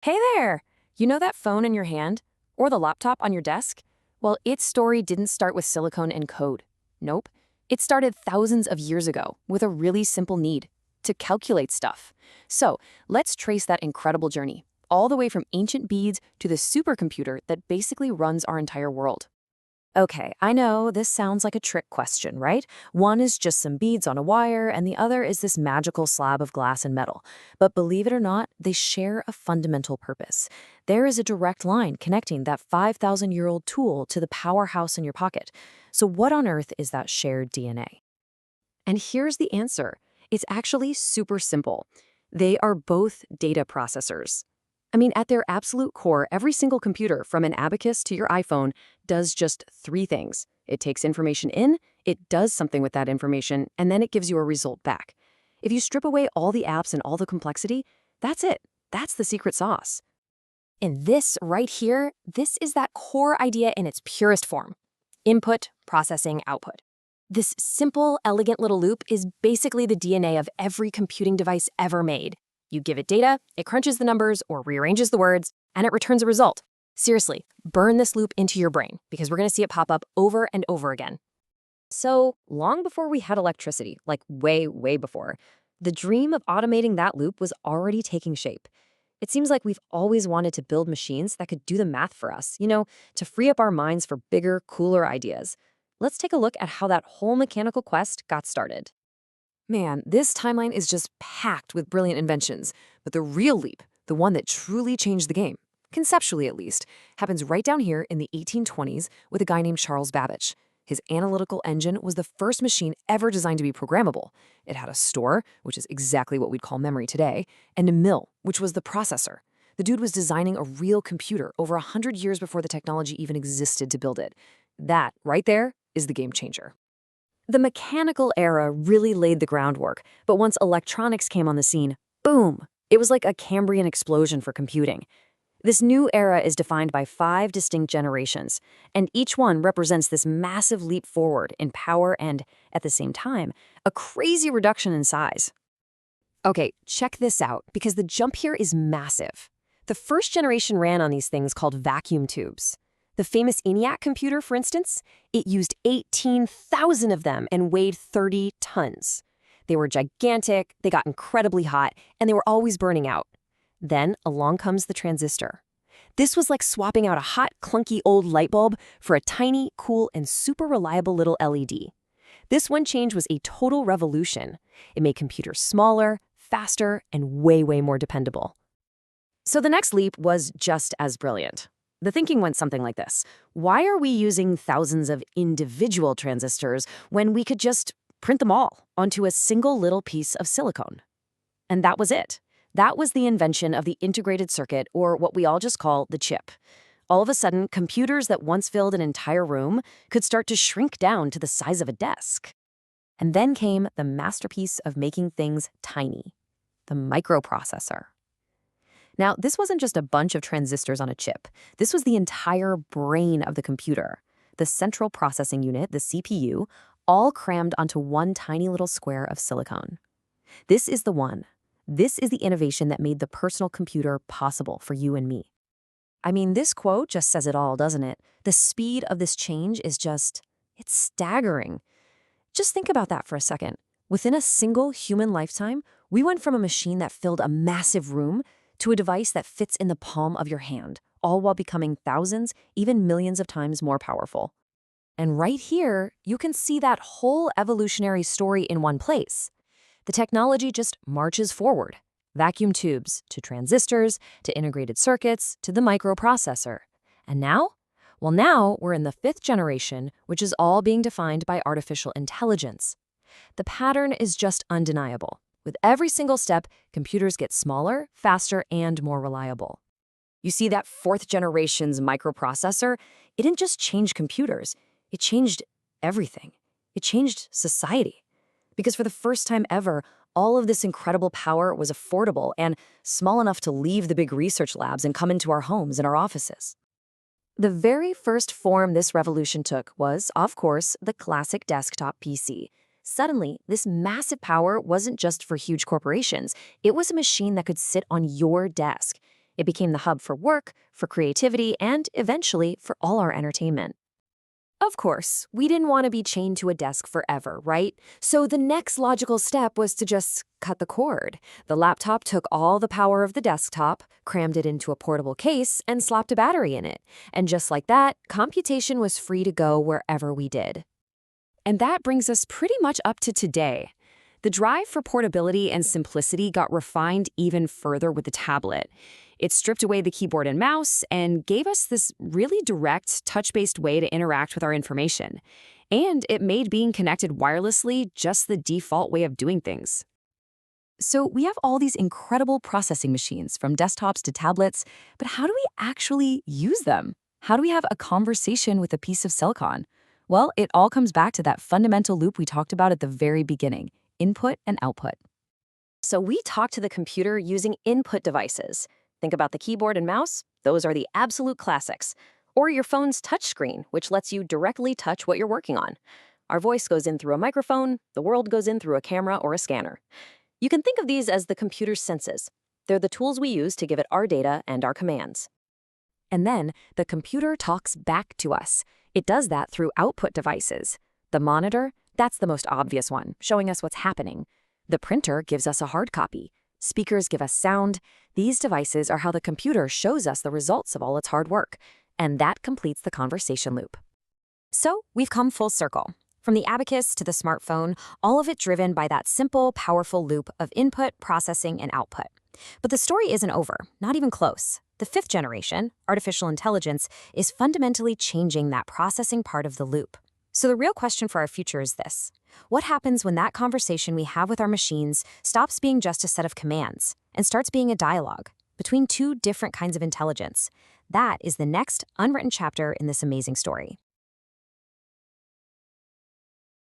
Hey there! You know that phone in your hand? Or the laptop on your desk? Well, its story didn't start with silicone and code. Nope. It started thousands of years ago with a really simple need to calculate stuff. So, let's trace that incredible journey, all the way from ancient beads to the supercomputer that basically runs our entire world. Okay, I know this sounds like a trick question, right? One is just some beads on a wire, and the other is this magical slab of glass and metal. But believe it or not, they share a fundamental purpose. There is a direct line connecting that 5,000-year-old tool to the powerhouse in your pocket. So, what on earth is that shared DNA? And here's the answer. It's actually super simple. They are both data processors. I mean, at their absolute core, every single computer, from an abacus to your iPhone, does just three things. It takes information in, it does something with that information, and then it gives you a result back. If you strip away all the apps and all the complexity, that's it. That's the secret sauce. And this right here, this is that core idea in its purest form. Input, processing, output. This simple, elegant little loop is basically the DNA of every computing device ever made. You give it data, it crunches the numbers or rearranges the words, and it returns a result. Seriously, burn this loop into your brain because we're going to see it pop up over and over again. So, long before we had electricity, like way, way before, the dream of automating that loop was already taking shape. It seems like we've always wanted to build machines that could do the math for us, to free up our minds for bigger, cooler ideas. Let's take a look at how that whole mechanical quest got started. Man, this timeline is just packed with brilliant inventions, but the real leap, the one that truly changed the game, conceptually at least, happens right down here in the 1820s with a guy named Charles Babbage. His analytical engine was the first machine ever designed to be programmable. It had a store, which is exactly what we'd call memory today, and a mill, which was the processor. The dude was designing a real computer over 100 years before the technology even existed to build it. That, right there, is the game changer. The mechanical era really laid the groundwork, but once electronics came on the scene, boom! It was like a Cambrian explosion for computing. This new era is defined by 5 distinct generations, and each one represents this massive leap forward in power and, at the same time, a crazy reduction in size. Okay, check this out, because the jump here is massive. The first generation ran on these things called vacuum tubes. The famous ENIAC computer, for instance, it used 18,000 of them and weighed 30 tons. They were gigantic, they got incredibly hot, and they were always burning out. Then along comes the transistor. This was like swapping out a hot, clunky old light bulb for a tiny, cool, and super reliable little LED. This one change was a total revolution. It made computers smaller, faster, and way, way more dependable. So the next leap was just as brilliant. The thinking went something like this. Why are we using thousands of individual transistors when we could just print them all onto a single little piece of silicone? And that was it. That was the invention of the integrated circuit, or what we all just call the chip. All of a sudden, computers that once filled an entire room could start to shrink down to the size of a desk. And then came the masterpiece of making things tiny, the microprocessor. Now, this wasn't just a bunch of transistors on a chip. This was the entire brain of the computer, the central processing unit, the CPU, all crammed onto one tiny little square of silicone. This is the one. This is the innovation that made the personal computer possible for you and me. I mean, this quote just says it all, doesn't it? The speed of this change is it's staggering. Just think about that for a second. Within a single human lifetime, we went from a machine that filled a massive room to a device that fits in the palm of your hand, all while becoming thousands, even millions of times more powerful. And right here, you can see that whole evolutionary story in one place. The technology just marches forward. Vacuum tubes, to transistors, to integrated circuits, to the microprocessor. And now? Well, now we're in the 5th generation, which is all being defined by artificial intelligence. The pattern is just undeniable. With every single step, computers get smaller, faster, and more reliable. You see that 4th generation's microprocessor? It didn't just change computers, it changed everything. It changed society. Because for the first time ever, all of this incredible power was affordable and small enough to leave the big research labs and come into our homes and our offices. The very first form this revolution took was, of course, the classic desktop PC. Suddenly, this massive power wasn't just for huge corporations. It was a machine that could sit on your desk. It became the hub for work, for creativity, and eventually for all our entertainment. Of course, we didn't want to be chained to a desk forever, right? So the next logical step was to just cut the cord. The laptop took all the power of the desktop, crammed it into a portable case, and slapped a battery in it. And just like that, computation was free to go wherever we did. And that brings us pretty much up to today. The drive for portability and simplicity got refined even further with the tablet. It stripped away the keyboard and mouse and gave us this really direct, touch-based way to interact with our information. And it made being connected wirelessly just the default way of doing things. So we have all these incredible processing machines, from desktops to tablets, but how do we actually use them? How do we have a conversation with a piece of silicon? Well, it all comes back to that fundamental loop we talked about at the very beginning: input and output. So we talk to the computer using input devices. Think about the keyboard and mouse. Those are the absolute classics. Or your phone's touchscreen, which lets you directly touch what you're working on. Our voice goes in through a microphone. The world goes in through a camera or a scanner. You can think of these as the computer's senses. They're the tools we use to give it our data and our commands. And then the computer talks back to us. It does that through output devices. The monitor, that's the most obvious one, showing us what's happening. The printer gives us a hard copy. Speakers give us sound. These devices are how the computer shows us the results of all its hard work. And that completes the conversation loop. So we've come full circle. From the abacus to the smartphone, all of it driven by that simple, powerful loop of input, processing, and output. But the story isn't over, not even close. The fifth generation, artificial intelligence, is fundamentally changing that processing part of the loop. So the real question for our future is this: what happens when that conversation we have with our machines stops being just a set of commands and starts being a dialogue between two different kinds of intelligence? That is the next unwritten chapter in this amazing story.